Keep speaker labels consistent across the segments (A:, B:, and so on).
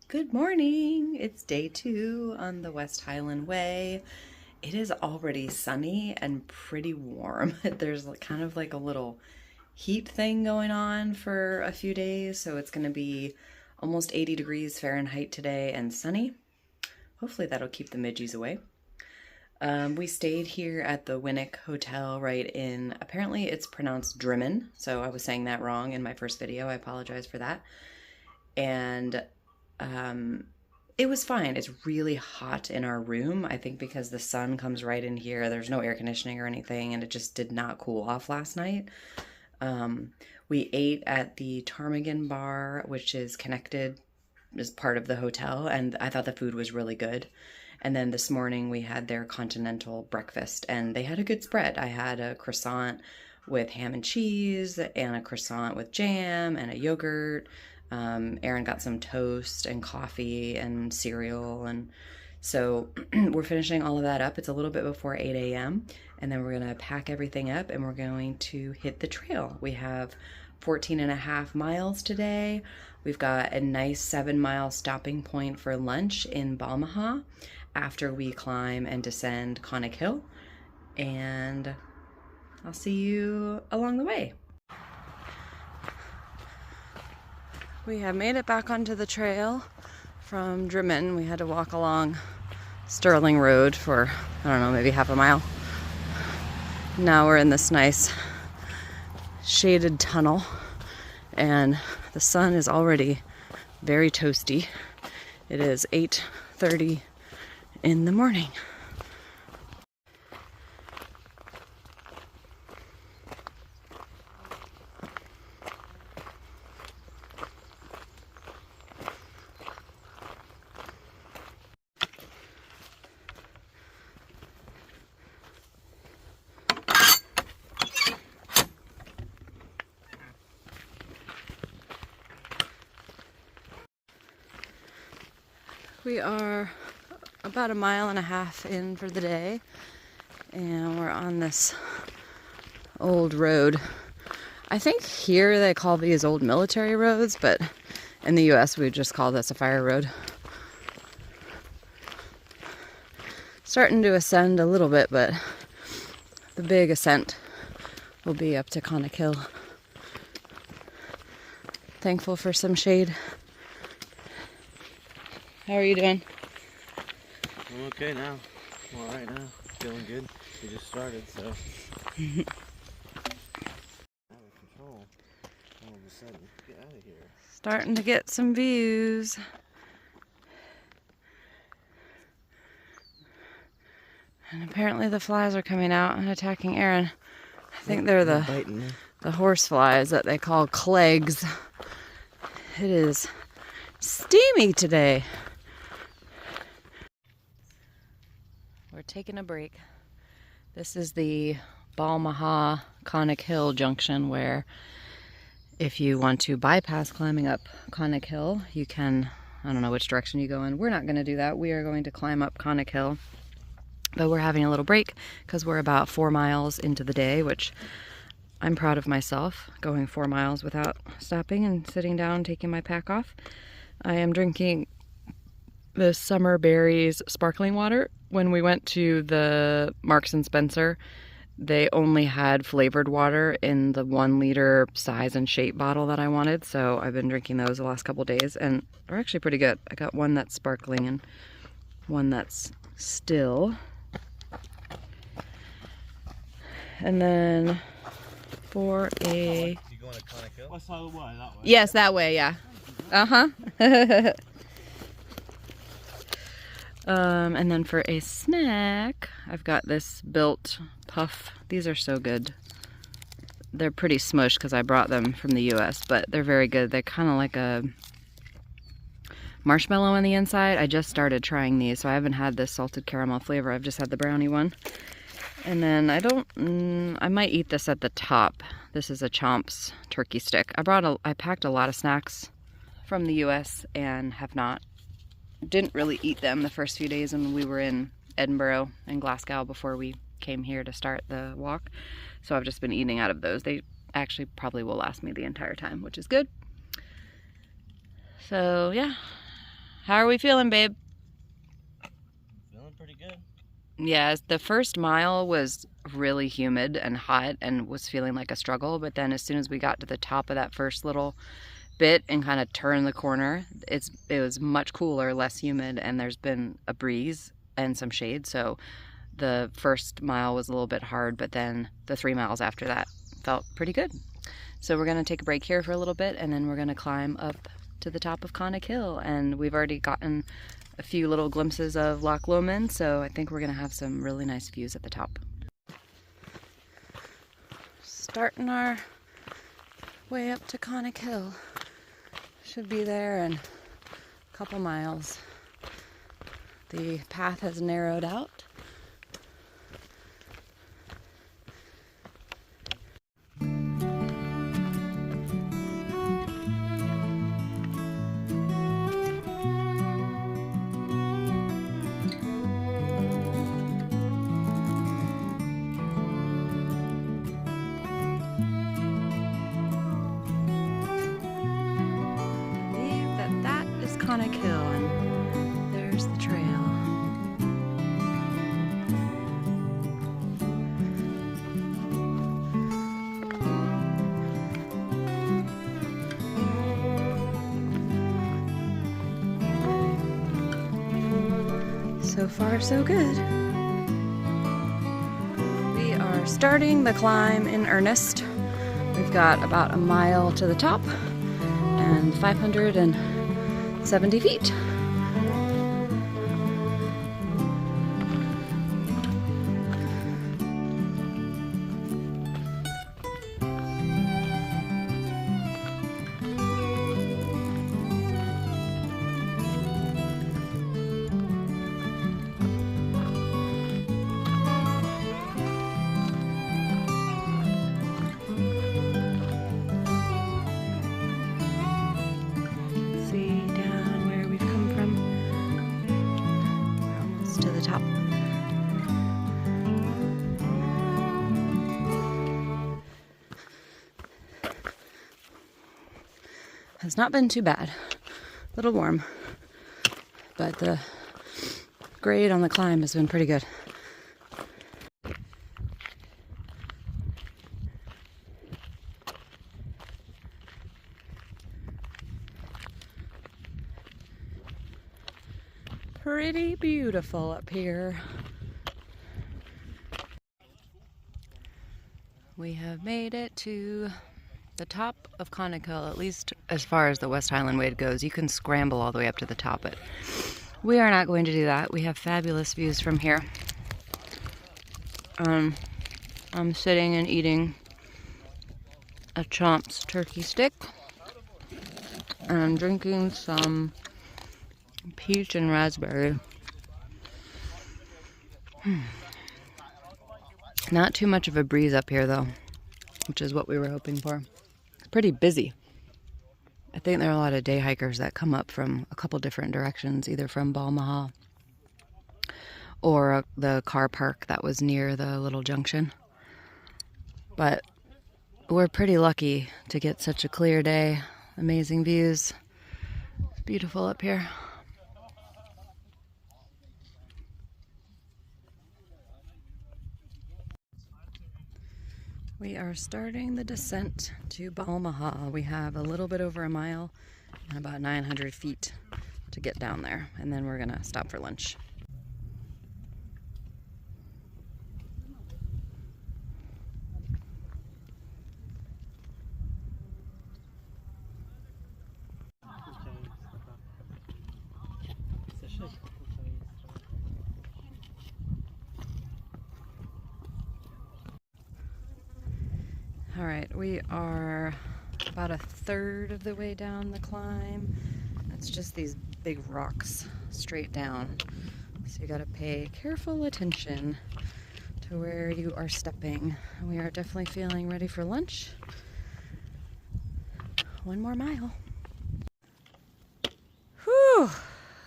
A: Good morning. It's day 2 on the West Highland Way. It is already sunny and pretty warm. There's kind of like a little heat thing going on for a few days, so it's going to be almost 80 degrees Fahrenheit today and sunny. Hopefully that'll keep the midgies away. We stayed here at the Conic Hotel right in, apparently it's pronounced Drimmen, so I was saying that wrong in my first video. I apologize for that. And it was fine. It's really hot in our room, I think because the sun comes right in here. There's no air conditioning or anything, and it just did not cool off last night. We ate at the Ptarmigan bar, which is connected as part of the hotel, and I thought the food was really good. And then this morning we had their continental breakfast, and they had a good spread. I had a croissant with ham and cheese, and a croissant with jam, and a yogurt. Aaron got some toast and coffee and cereal, and so we're finishing all of that up. It's a little bit before 8 a.m. and then we're gonna pack everything up and we're going to hit the trail. We have 14.5 miles today. We've got a nice 7-mile stopping point for lunch in Balmaha after we climb and descend Conic Hill, and I'll see you along the way. We have made it back onto the trail from Drimmen. We had to walk along Sterling Road for, I don't know, maybe half a mile. Now we're in this nice shaded tunnel, and the sun is already very toasty. It is 8:30 in the morning. We are about 1.5 miles in for the day, and we're on this old road. I think here they call these old military roads, but in the US we just call this a fire road. Starting to ascend a little bit, but the big ascent will be up to Conic Hill. Thankful for some shade. How are you doing?
B: I'm okay now. I'm all right now. Feeling good. We just started, so. Out of control. All of a sudden, get out of here.
A: Starting to get some views. And apparently the flies are coming out and attacking Aaron. I think they're the horse flies that they call clegs. It is steamy today. We're taking a break. This is the Balmaha Conic Hill junction, where if you want to bypass climbing up Conic Hill, you can, I don't know which direction you go in. We're not going to do that. We are going to climb up Conic Hill, but we're having a little break because we're about 4 miles into the day, which I'm proud of myself, going 4 miles without stopping and sitting down, taking my pack off. I am drinking the Summer Berries sparkling water. When we went to the Marks and Spencer, they only had flavored water in the 1 liter size and shape bottle that I wanted, so I've been drinking those the last couple days, and they're actually pretty good. I got one that's sparkling and one that's still. And then for a...
B: You going to Conic Hill? West Highland Way, that way?
A: Yes, that way, yeah. Uh-huh. And then for a snack, I've got this Built Puff. These are so good. They're pretty smushed because I brought them from the US, but they're very good. They're kind of like a marshmallow on the inside. I just started trying these, so I haven't had this salted caramel flavor. I've just had the brownie one. And then I might eat this at the top. This is a Chomps turkey stick. I packed a lot of snacks from the US and didn't really eat them the first few days when we were in Edinburgh and Glasgow before we came here to start the walk. So I've just been eating out of those. They actually probably will last me the entire time, which is good. So yeah, How are we feeling, babe?
B: Feeling pretty good.
A: Yes, the first mile was really humid and hot and was feeling like a struggle, but then as soon as we got to the top of that first little bit and kind of turned the corner, it was much cooler, less humid, and there's been a breeze and some shade, so the first mile was a little bit hard, but then the 3 miles after that felt pretty good. So we're going to take a break here for a little bit, and then we're going to climb up to the top of Conic Hill, and we've already gotten a few little glimpses of Loch Lomond, so I think we're going to have some really nice views at the top. Starting our way up to Conic Hill. Should be there in a couple miles. The path has narrowed out. Conic Hill, and there's the trail. So far, so good. We are starting the climb in earnest. We've got about a mile to the top and 570 feet. To the top. Has not been too bad. A little warm, but the grade on the climb has been pretty good. Pretty beautiful up here. We have made it to the top of Conic Hill, at least as far as the West Highland Way goes. You can scramble all the way up to the top, but we are not going to do that. We have fabulous views from here. I'm sitting and eating a Chomp's turkey stick, and I'm drinking some peach and raspberry. Not too much of a breeze up here though, which is what we were hoping for. It's pretty busy. I think there are a lot of day hikers that come up from a couple different directions, either from Balmaha or the car park that was near the little junction. But we're pretty lucky to get such a clear day. Amazing views. It's beautiful up here. We are starting the descent to Balmaha. We have a little bit over a mile and about 900 feet to get down there, and then we're gonna stop for lunch. All right, we are about a third of the way down the climb. It's just these big rocks straight down. So you gotta pay careful attention to where you are stepping. We are definitely feeling ready for lunch. One more mile. Whew,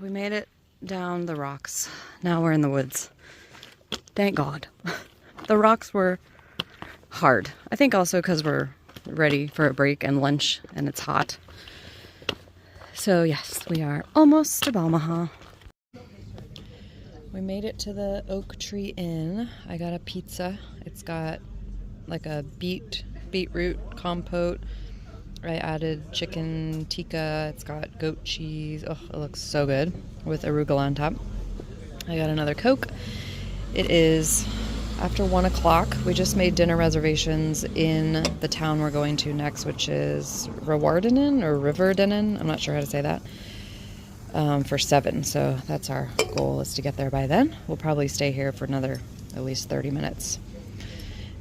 A: we made it down the rocks. Now we're in the woods. Thank God. The rocks were hard. I think also because we're ready for a break and lunch and it's hot. So yes, we are almost to Balmaha. We made it to the Oak Tree Inn. I got a pizza. It's got like a beetroot compote. I added chicken tikka. It's got goat cheese. Oh, it looks so good with arugula on top. I got another Coke. It is after 1 o'clock. We just made dinner reservations in the town we're going to next, which is Rewardenen or Riverdenen. I'm not sure how to say that. For 7. So that's our goal, is to get there by then. We'll probably stay here for another at least 30 minutes.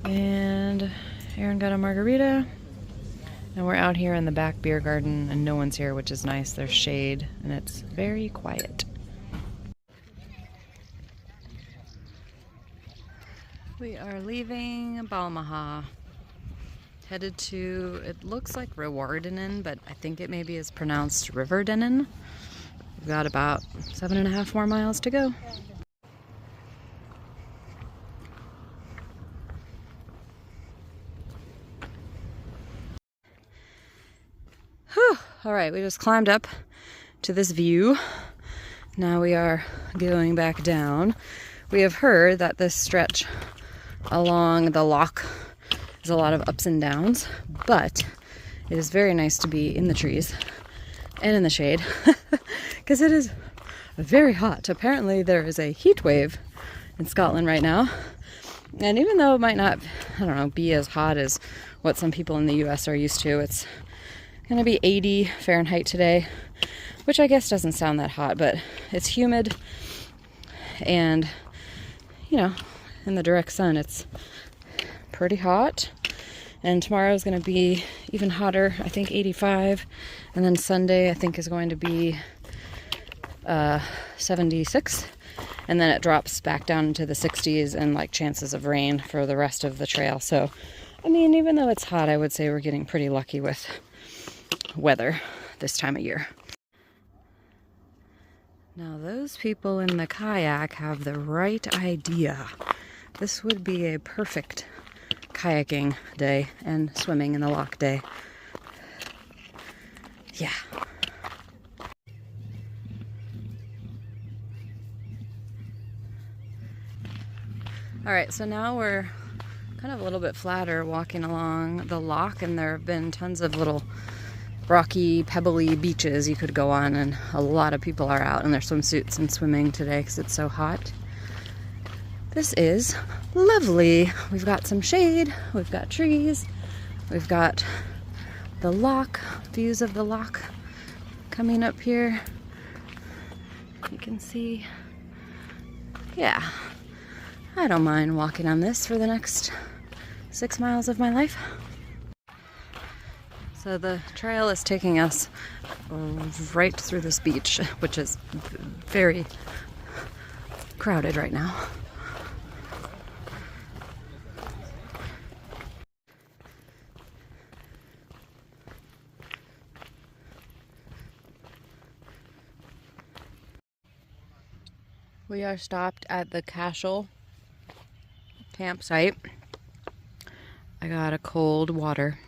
A: And Aaron got a margarita. And we're out here in the back beer garden, and no one's here, which is nice. There's shade, and it's very quiet. We are leaving Balmaha. Headed to, it looks like Rewardenen, but I think it maybe is pronounced Riverdenen. We've got about 7.5 more miles to go. Whew. All right, we just climbed up to this view. Now we are going back down. We have heard that this stretch along the loch is a lot of ups and downs, but it is very nice to be in the trees and in the shade because it is very hot. Apparently there is a heat wave in Scotland right now, and even though it might not, I don't know, be as hot as what some people in the US are used to, it's gonna be 80 Fahrenheit today, which I guess doesn't sound that hot, but it's humid, and you know, in the direct sun it's pretty hot. And tomorrow is going to be even hotter, I think 85. And then Sunday, I think, is going to be 76. And then it drops back down into the 60s and like chances of rain for the rest of the trail. So, I mean, even though it's hot, I would say we're getting pretty lucky with weather this time of year. Now, those people in the kayak have the right idea. This would be a perfect kayaking day and swimming in the loch day. Yeah. All right, so now we're kind of a little bit flatter walking along the loch, and there have been tons of little rocky, pebbly beaches you could go on, and a lot of people are out in their swimsuits and swimming today because it's so hot. This is lovely. We've got some shade, we've got trees, we've got the loch, views of the loch coming up here. You can see, yeah, I don't mind walking on this for the next 6 miles of my life. So the trail is taking us right through this beach, which is very crowded right now. We are stopped at the Cashel campsite. I got a cold water.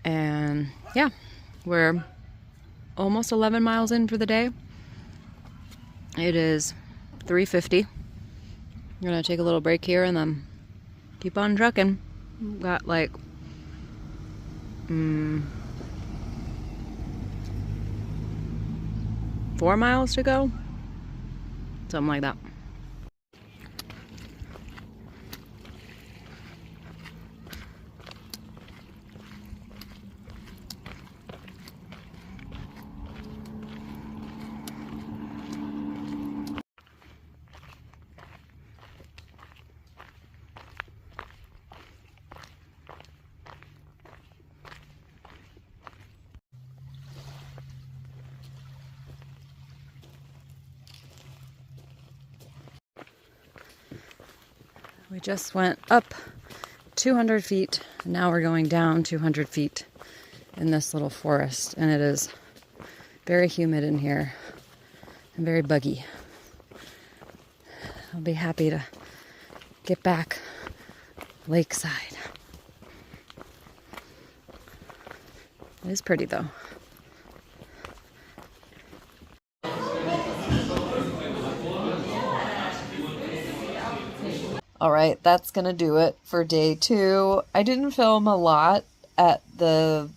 A: And yeah, we're almost 11 miles in for the day. It is 3:50. We're gonna take a little break here and then keep on trucking. We've got like 4 miles to go, something like that. We just went up 200 feet, and now we're going down 200 feet in this little forest, and it is very humid in here and very buggy. I'll be happy to get back lakeside. It is pretty though. All right, that's gonna do it for day 2. I didn't film a lot at the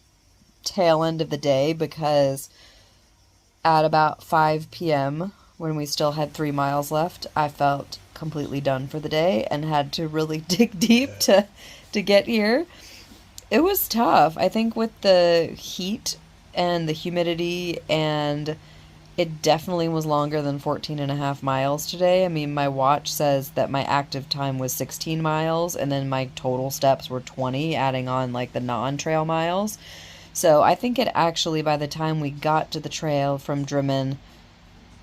A: tail end of the day because at about 5 p.m., when we still had 3 miles left, I felt completely done for the day and had to really dig deep to get here. It was tough. I think with the heat and the humidity, and it definitely was longer than 14 and a half miles today. I mean, my watch says that my active time was 16 miles, and then my total steps were 20, adding on like the non-trail miles. So I think it actually, by the time we got to the trail from Drimmen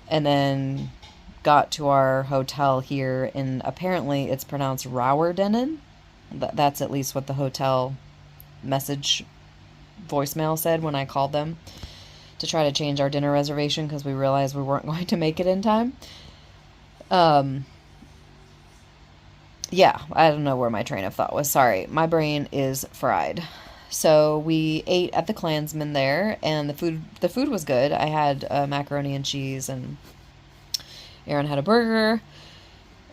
A: and then got to our hotel here, and apparently it's pronounced Rauerdenen. That's at least what the hotel message voicemail said when I called them to try to change our dinner reservation because we realized we weren't going to make it in time. Yeah, I don't know where my train of thought was. Sorry, my brain is fried. So we ate at the Klansman there, and the food was good. I had macaroni and cheese, and Aaron had a burger.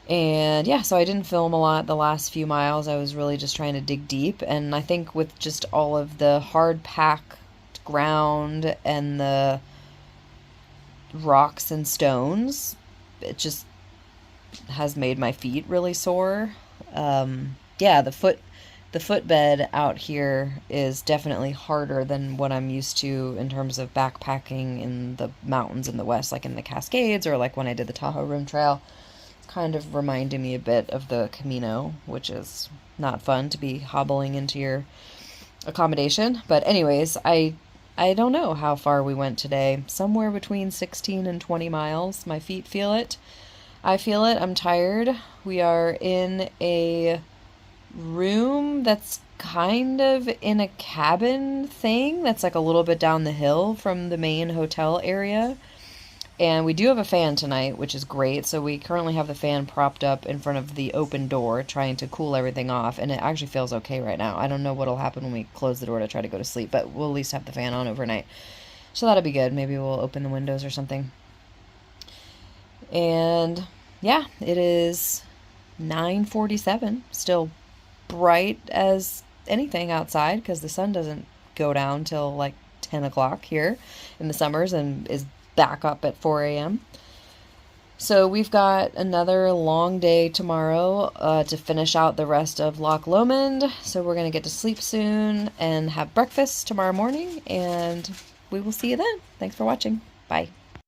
A: And yeah, so I didn't film a lot the last few miles. I was really just trying to dig deep. And I think with just all of the hard packed ground and the rocks and stones, it just has made my feet really sore. Yeah, the footbed out here is definitely harder than what I'm used to in terms of backpacking in the mountains in the west, like in the Cascades or like when I did the Tahoe Rim Trail. Kind of reminding me a bit of the Camino, which is not fun to be hobbling into your accommodation. But anyways, I don't know how far we went today. Somewhere between 16 and 20 miles. My feet feel it. I feel it. I'm tired. We are in a room that's kind of in a cabin thing that's like a little bit down the hill from the main hotel area. And we do have a fan tonight, which is great. So we currently have the fan propped up in front of the open door, trying to cool everything off. And it actually feels okay right now. I don't know what'll happen when we close the door to try to go to sleep, but we'll at least have the fan on overnight. So that'll be good. Maybe we'll open the windows or something. And yeah, it is 9:47. Still bright as anything outside because the sun doesn't go down till like 10 o'clock here in the summers and is back up at 4 a.m. So we've got another long day tomorrow to finish out the rest of Loch Lomond. So we're going to get to sleep soon and have breakfast tomorrow morning, and we will see you then. Thanks for watching. Bye.